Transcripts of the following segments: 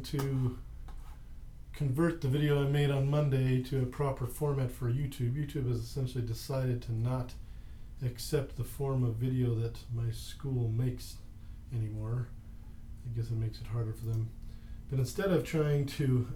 To convert the video I made on Monday to a proper format for YouTube. YouTube has essentially decided to not accept the form of video that my school makes anymore. I guess it makes it harder for them. But instead of trying to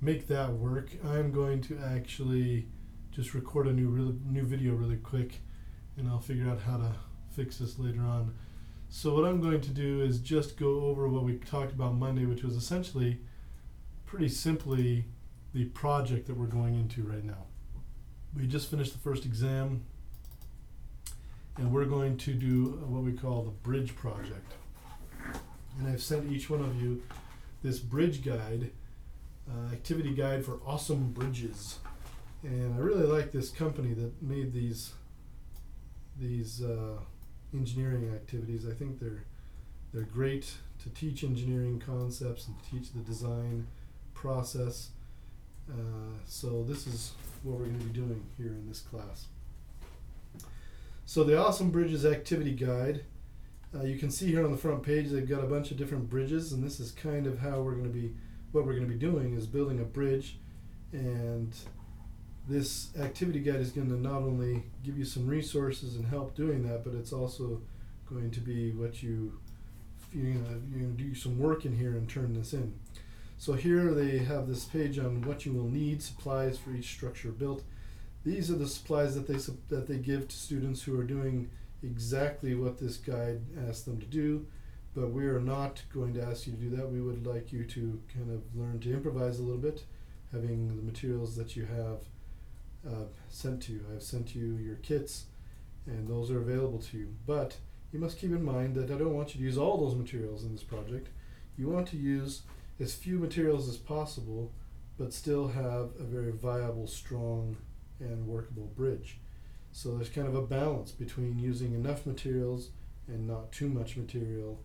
make that work, I'm going to actually just record a new video really quick, and I'll figure out how to fix this later on. So what I'm going to do is just go over what we talked about Monday, which was essentially, pretty simply, the project that we're going into right now. We just finished the first exam, and we're going to do what we call the bridge project. And I've sent each one of you this bridge guide, activity guide for awesome bridges. And I really like this company that made these engineering activities. I think they're great to teach engineering concepts and teach the design process. So this is what we're going to be doing here in this class. So the Awesome Bridges Activity Guide, you can see here on the front page they've got a bunch of different bridges, and this is kind of how what we're going to be doing is building a bridge. And this activity guide is going to not only give you some resources and help doing that, but it's also going to be what you're going to do some work in here and turn this in. So here they have this page on what you will need, supplies for each structure built. These are the supplies that they give to students who are doing exactly what this guide asks them to do, but we are not going to ask you to do that. We would like you to kind of learn to improvise a little bit, having the materials that you have sent to you. I've sent you your kits, and those are available to you. But you must keep in mind that I don't want you to use all those materials in this project. You want to use as few materials as possible, but still have a very viable, strong, and workable bridge. So there's kind of a balance between using enough materials and not too much material,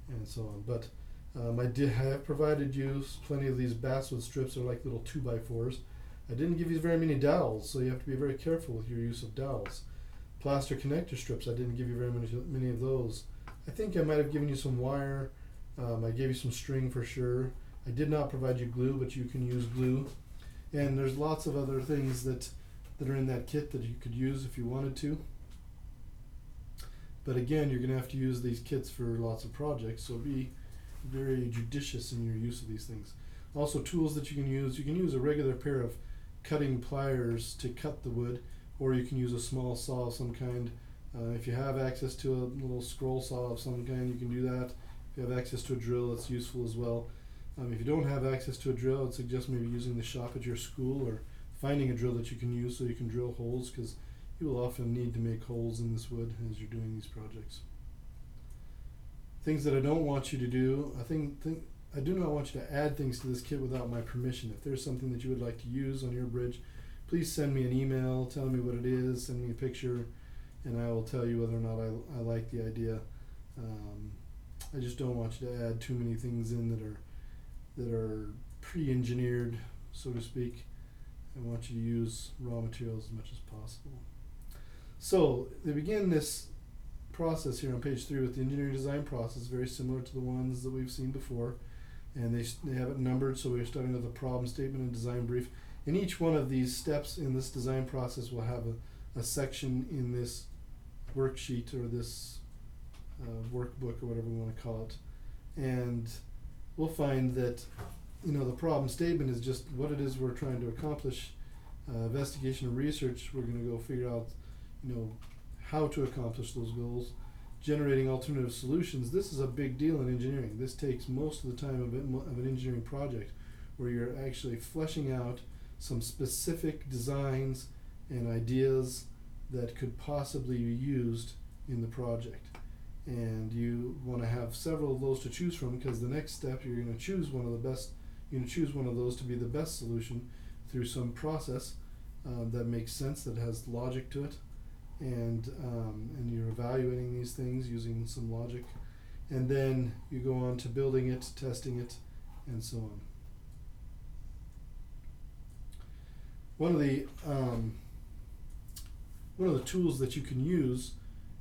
and so on. But I have provided you plenty of these basswood strips. They're like little 2x4s. I didn't give you very many dowels, so you have to be very careful with your use of dowels. Plaster connector strips, I didn't give you very many of those. I think I might have given you some wire. I gave you some string for sure. I did not provide you glue, but you can use glue. And there's lots of other things that are in that kit that you could use if you wanted to. But again, you're going to have to use these kits for lots of projects, so be very judicious in your use of these things. Also, tools that you can use. You can use a regular pair of cutting pliers to cut the wood, or you can use a small saw of some kind. If you have access to a little scroll saw of some kind, you can do that. If you have access to a drill, it's useful as well. If you don't have access to a drill, I'd suggest maybe using the shop at your school, or finding a drill that you can use so you can drill holes, because you will often need to make holes in this wood as you're doing these projects. Things that I don't want you to do, I do not want you to add things to this kit without my permission. If there's something that you would like to use on your bridge, please send me an email, tell me what it is, send me a picture, and I will tell you whether or not I like the idea. I just don't want you to add too many things in that are pre-engineered, so to speak. I want you to use raw materials as much as possible. So they begin this process here on page 3 with the engineering design process, very similar to the ones that we've seen before. And they have it numbered, so we're starting with a problem statement and design brief. And each one of these steps in this design process will have a section in this worksheet or this workbook or whatever we want to call it. And we'll find that the problem statement is just what it is we're trying to accomplish. Investigation and research, we're going to go figure out how to accomplish those goals. Generating alternative solutions, this is a big deal in engineering. This takes most of the time of an engineering project, where you're actually fleshing out some specific designs and ideas that could possibly be used in the project. And you want to have several of those to choose from, because the next step, you're going to choose one of those to be the best solution through some process that makes sense, that has logic to it. And you're evaluating these things using some logic, and then you go on to building it, testing it, and so on. One of the tools that you can use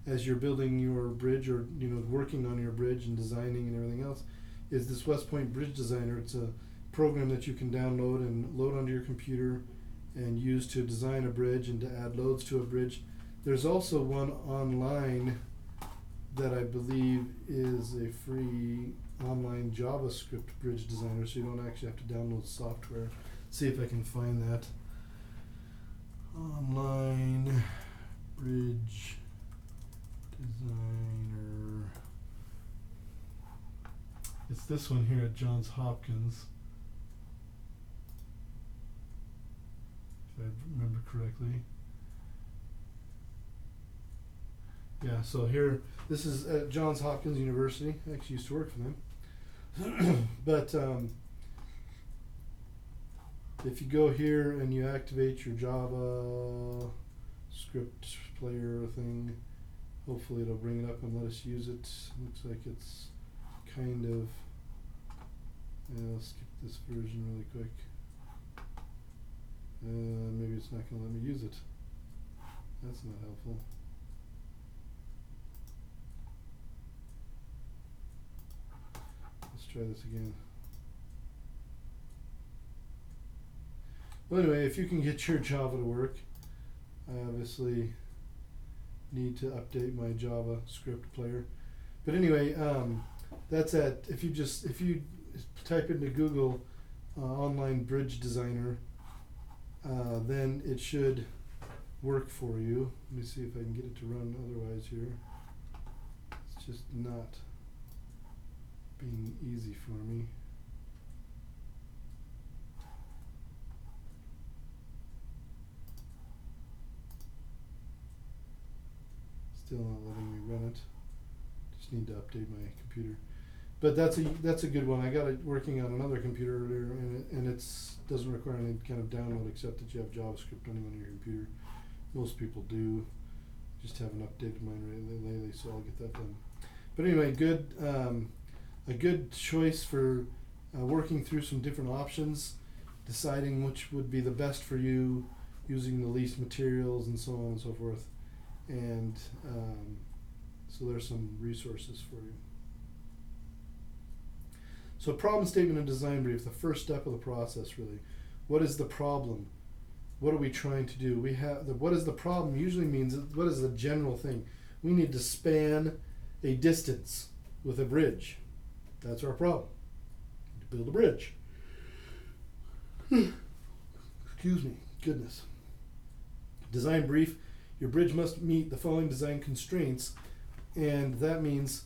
as you're building your bridge, or working on your bridge and designing and everything else, is this West Point Bridge Designer. It's a program that you can download and load onto your computer and use to design a bridge and to add loads to a bridge. There's also one online that I believe is a free online JavaScript bridge designer, so you don't actually have to download software. See if I can find that. Online bridge designer. It's this one here at Johns Hopkins, if I remember correctly. Yeah, so here, this is at Johns Hopkins University. I actually used to work for them. But if you go here and you activate your Java script player thing, hopefully it'll bring it up and let us use it. Looks like it's kind of, I'll skip this version really quick. Maybe it's not going to let me use it. That's not helpful. Let's try this again. Well, anyway, if you can get your Java to work, I obviously need to update my Java script player. But anyway, that's at, if you type into Google online bridge designer, then it should work for you. Let me see if I can get it to run otherwise here. It's just not being easy for me. Still not letting me run it. Just need to update my computer. But that's a good one. I got it working on another computer earlier, and it's doesn't require any kind of download except that you have JavaScript running on your computer. Most people do. Just haven't updated mine lately, so I'll get that done. But anyway, a good choice for working through some different options, deciding which would be the best for you, using the least materials and so on and so forth. And so there's some resources for you. So problem statement and design brief, the first step of the process really. What is the problem? What are we trying to do? We have what is the problem usually means, what is the general thing? We need to span a distance with a bridge. That's our problem. To build a bridge. Excuse me, goodness. Design brief, your bridge must meet the following design constraints, and that means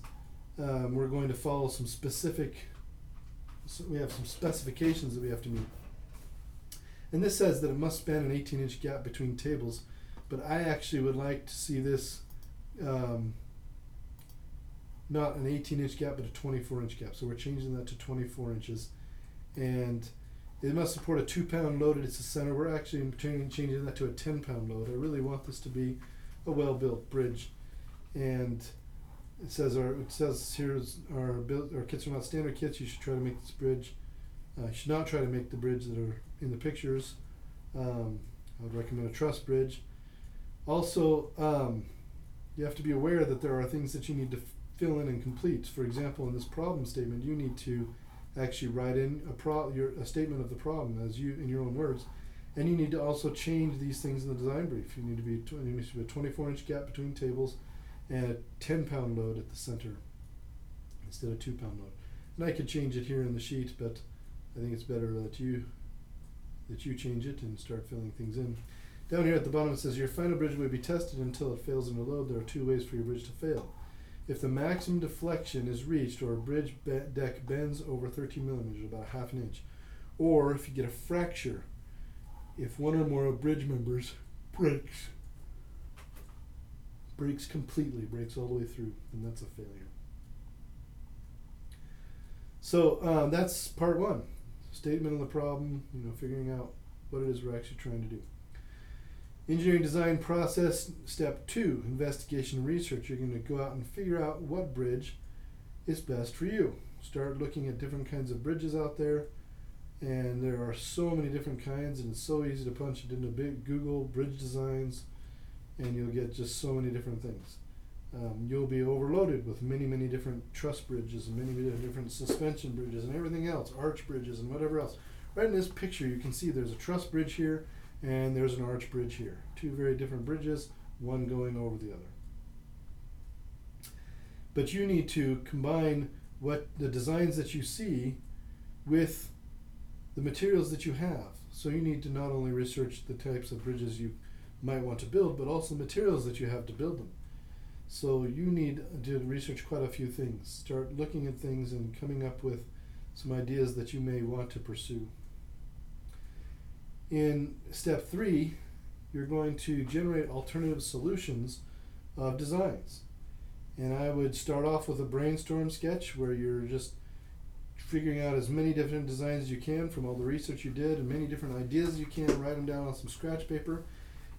we're going to follow some specific, so we have some specifications that we have to meet. And this says that it must span an 18-inch gap between tables, but I actually would like to see this not an 18-inch gap, but a 24-inch gap. So we're changing that to 24 inches. And it must support a 2-pound load at its center. We're actually changing that to a 10-pound load. I really want this to be a well-built bridge. And it says here's our kits are not standard kits. You should try to make this bridge. You should not try to make the bridge that are in the pictures. I would recommend a truss bridge. Also, you have to be aware that there are things that you need to fill in and complete. For example, in this problem statement, you need to actually write in a statement of the problem as you in your own words, and you need to also change these things in the design brief. You need to be a 24-inch gap between tables and a 10-pound load at the center instead of 2-pound load. And I could change it here in the sheet, but I think it's better that you change it and start filling things in. Down here at the bottom it says your final bridge will be tested until it fails under load. There are 2 ways for your bridge to fail. If the maximum deflection is reached or a bridge deck bends over 13 millimeters, about a half an inch, or if you get a fracture, if one or more bridge members breaks completely, breaks all the way through, then that's a failure. So that's part 1. Statement of the problem, figuring out what it is we're actually trying to do. Engineering design process, step 2, investigation and research. You're going to go out and figure out what bridge is best for you. Start looking at different kinds of bridges out there, and there are so many different kinds, and it's so easy to punch it into big Google bridge designs, and you'll get just so many different things. You'll be overloaded with many different truss bridges and many different suspension bridges and everything else, arch bridges and whatever else. Right in this picture you can see there's a truss bridge here and there's an arch bridge here. Two very different bridges, one going over the other. But you need to combine what the designs that you see with the materials that you have. So you need to not only research the types of bridges you might want to build, but also materials that you have to build them. So you need to research quite a few things. Start looking at things and coming up with some ideas that you may want to pursue. In step 3, you're going to generate alternative solutions of designs. And I would start off with a brainstorm sketch where you're just figuring out as many different designs as you can from all the research you did and many different ideas you can, write them down on some scratch paper,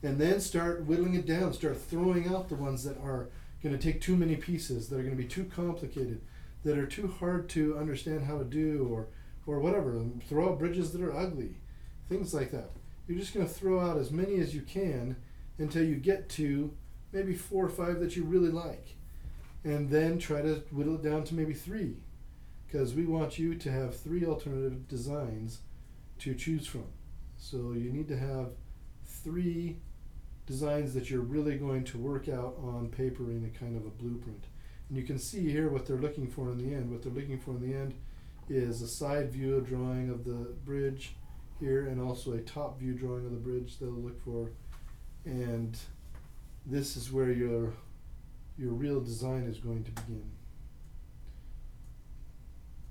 and then start whittling it down. Start throwing out the ones that are going to take too many pieces, that are going to be too complicated, that are too hard to understand how to do, or whatever. Throw out bridges that are ugly, things like that. You're just going to throw out as many as you can until you get to maybe 4 or 5 that you really like. And then try to whittle it down to maybe 3, because we want you to have 3 alternative designs to choose from. So you need to have 3 designs that you're really going to work out on paper in a kind of a blueprint. And you can see here what they're looking for in the end. What they're looking for in the end is a side view drawing of the bridge here, and also a top view drawing of the bridge they'll look for. And this is where your real design is going to begin.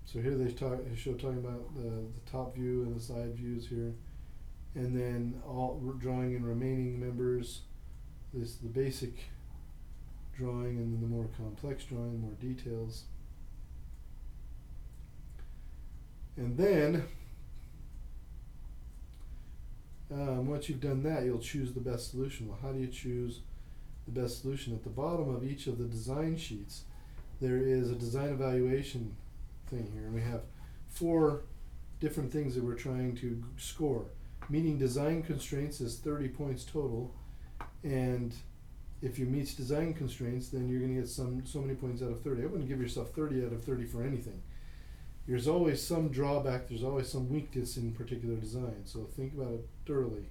So here they show talking about the top view and the side views here, and then all drawing in remaining members. This is the basic drawing, and then the more complex drawing, more details. And then once you've done that, you'll choose the best solution. Well, how do you choose the best solution? At the bottom of each of the design sheets, there is a design evaluation thing here, and we have 4 different things that we're trying to score. Meeting design constraints is 30 points total, and if you meet design constraints, then you're going to get so many points out of 30. I wouldn't give yourself 30 out of 30 for anything. There's always some drawback, there's always some weakness in particular design, so think about it thoroughly.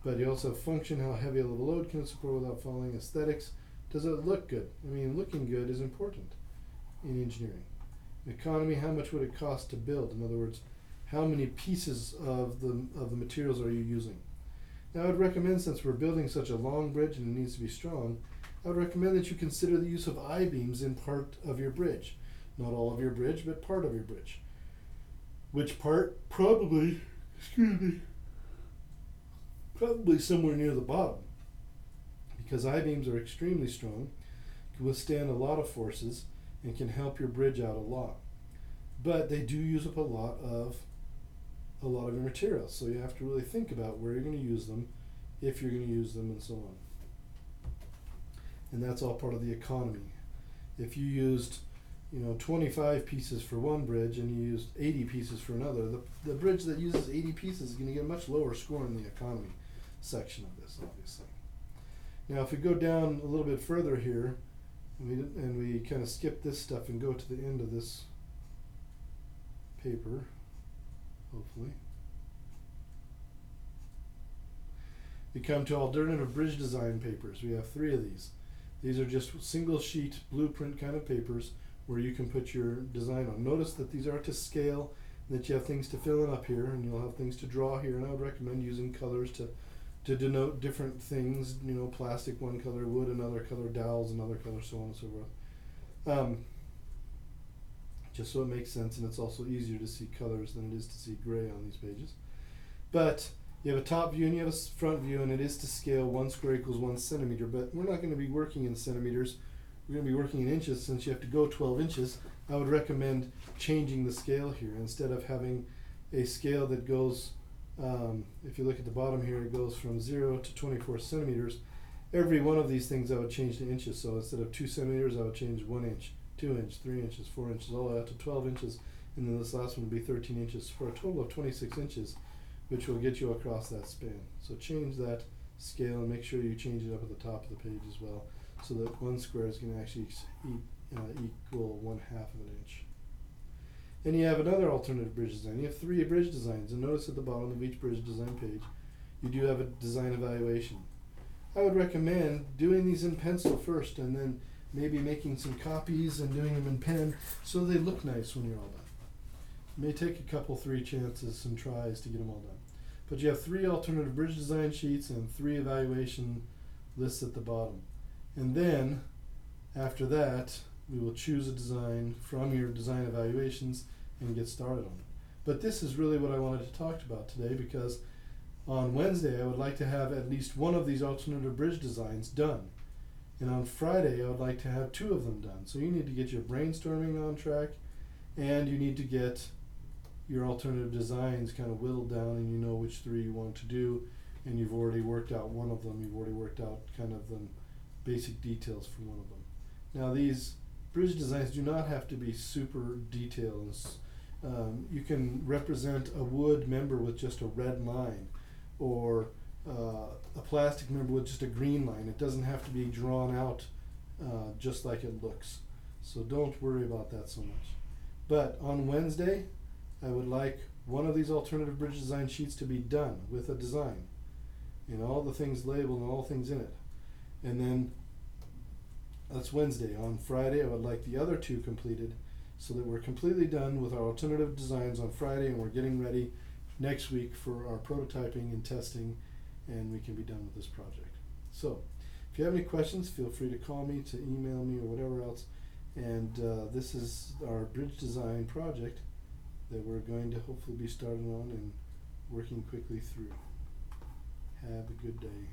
But you also have function, how heavy a little load can it support without falling. Aesthetics, does it look good? I mean, looking good is important in engineering. Economy, how much would it cost to build? In other words, how many pieces of the materials are you using? Now I would recommend, since we're building such a long bridge and it needs to be strong, I would recommend that you consider the use of I-beams in part of your bridge. Not all of your bridge, but part of your bridge. Which part? Probably somewhere near the bottom, because I-beams are extremely strong, can withstand a lot of forces, and can help your bridge out a lot. But they do use up a lot of your materials, so you have to really think about where you're going to use them, if you're going to use them, and so on. And that's all part of the economy. If you used 25 pieces for one bridge and you used 80 pieces for another, the bridge that uses 80 pieces is going to get a much lower score in the economy section of this, obviously. Now if we go down a little bit further here, and we kind of skip this stuff and go to the end of this paper, hopefully. We come to alternative bridge design papers. We have 3 of these. These are just single sheet blueprint kind of papers where you can put your design on. Notice that these are to scale, that you have things to fill in up here, and you'll have things to draw here, and I would recommend using colors to denote different things, plastic one color, wood another color, dowels another color, so on and so forth. Just so it makes sense, and it's also easier to see colors than it is to see gray on these pages. But you have a top view and you have a front view, and it is to scale 1 square equals 1 centimeter, but we're not going to be working in centimeters, we're going to be working in inches. Since you have to go 12 inches, I would recommend changing the scale here. Instead of having a scale that goes, if you look at the bottom here, it goes from 0 to 24 centimeters. Every one of these things I would change to inches. So instead of 2 centimeters, I would change 1 inch, 2 inch, 3 inches, 4 inches, all the way out to 12 inches. And then this last one would be 13 inches for a total of 26 inches, which will get you across that span. So change that scale and make sure you change it up at the top of the page as well, so that one square is going to actually equal 1/2 of an inch. And you have another alternative bridge design. You have 3 bridge designs, and notice at the bottom of each bridge design page, you do have a design evaluation. I would recommend doing these in pencil first, and then maybe making some copies and doing them in pen so they look nice when you're all done. It may take a couple, 3 chances, some tries to get them all done. But you have 3 alternative bridge design sheets and 3 evaluation lists at the bottom. And then, after that, we will choose a design from your design evaluations and get started on it. But this is really what I wanted to talk about today, because on Wednesday I would like to have at least one of these alternative bridge designs done. And on Friday I would like to have 2 of them done. So you need to get your brainstorming on track, and you need to get your alternative designs kind of whittled down, and you know which 3 you want to do, and you've already worked out one of them. You've already worked out kind of the basic details for one of them. Now these bridge designs do not have to be super detailed. You can represent a wood member with just a red line, or a plastic member with just a green line. It doesn't have to be drawn out just like it looks. So don't worry about that so much. But on Wednesday, I would like one of these alternative bridge design sheets to be done with a design, and all the things labeled and all things in it. And then that's Wednesday. On Friday, I would like the other 2 completed, so that we're completely done with our alternative designs on Friday, and we're getting ready next week for our prototyping and testing, and we can be done with this project. So if you have any questions, feel free to call me, to email me, or whatever else. And this is our bridge design project that we're going to hopefully be starting on and working quickly through. Have a good day.